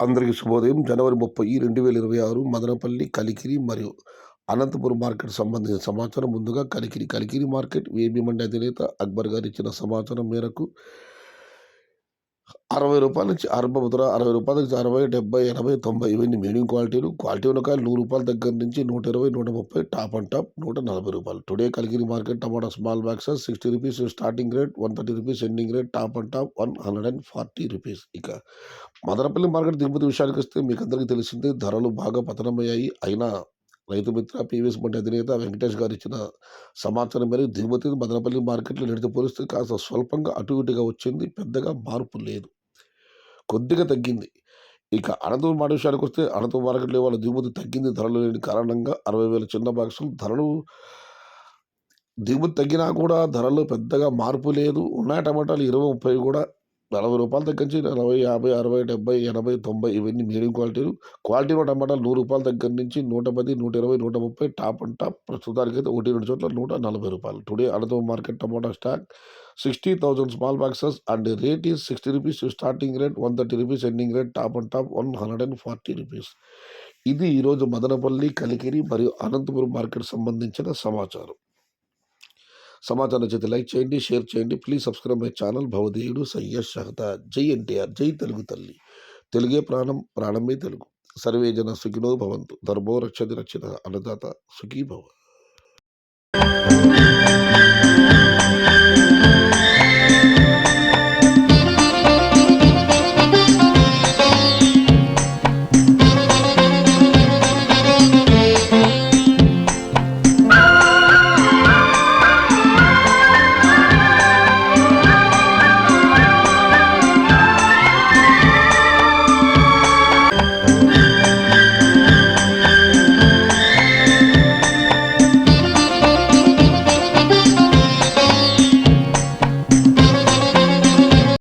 అందరికీ శుభోదయం. జనవరి 30, 2026 మదనపల్లి, కలికిరి మరియు అనంతపురం మార్కెట్ సంబంధించిన సమాచారం. ముందుగా కలికిరి మార్కెట్ ఏబీ మండి అధినేత అక్బర్ గారు ఇచ్చిన సమాచారం మేరకు రూ. 60 నుంచి అరబోతున్న రూ. 60 నుంచి 60, 70, 80, 90 ఇవన్నీ మీడియం క్వాలిటీలు. క్వాలిటీ ఉన్న కాయలు రూ. 100 దగ్గర నుంచి 120, 130 టాప్ అండ్ టాప్ రూ. 140. Today Kalikiri market tomato small boxes ₹60 starting rate, ₹130 ending rate, top and top ₹140. ఇక మదనపల్లి మార్కెట్ దిగుమతి విషయానికి వస్తే మీకు అందరికీ తెలిసిందే, ధరలు బాగా పతనమయ్యాయి. అయినా రైతు మిత్ర పీవీఎస్ మండి అధినేత వెంకటేష్ గారు ఇచ్చిన సమాచారం మేరకు దిగుమతి మదనపల్లి మార్కెట్లో నిడితే పోలిస్తే కాస్త స్వల్పంగా అటు ఇటుగా వచ్చింది. పెద్దగా మార్పు లేదు, కొద్దిగా తగ్గింది. ఇక అనంతపురం మాట విషయానికి వస్తే అనంతపురం మార్కెట్లో వాళ్ళ దిగుమతి తగ్గింది. ధరలు లేని కారణంగా 60,000 చిన్న బాక్సులు ధరలు దిగుమతి తగ్గినా కూడా ధరల్లో పెద్దగా మార్పు లేదు. ఉన్నాయి టమాటాలు 20, 30 కూడా ₹40 దగ్గర నుంచి 40, 50, 60, 70, 80, 90 ఇవన్నీ మీడియం క్వాలిటీలు. క్వాలిటీలో టమాటాలు ₹100 దగ్గర నుంచి 110, 120, 130 టాప్ అండ్ టాప్. ప్రస్తుతానికైతే 1-2 చోట్ల ₹140. Today Anantapuram market tomato stock 60,000 small boxes and rate is ₹60 starting rate, ₹130 ending rate, top and top ₹140. ఇది ఈరోజు మదనపల్లి, కలికిరి మరియు అనంతపురం మార్కెట్ సంబంధించిన సమాచారం. సమాచారం నచ్చితే లైక్ చేయండి, షేర్ చేయండి. Please subscribe my channel. భవదేయుడు సయ్యద్ షహతా. జై ఎన్టీఆర్, జై తెలుగు తల్లి. తెలుగే ప్రాణం, ప్రాణమే తెలుగు. సర్వే జన సుఖినో భవంతు. ధర్మో రక్షతి రక్షిత. అన్నదాత సుఖీ భవ.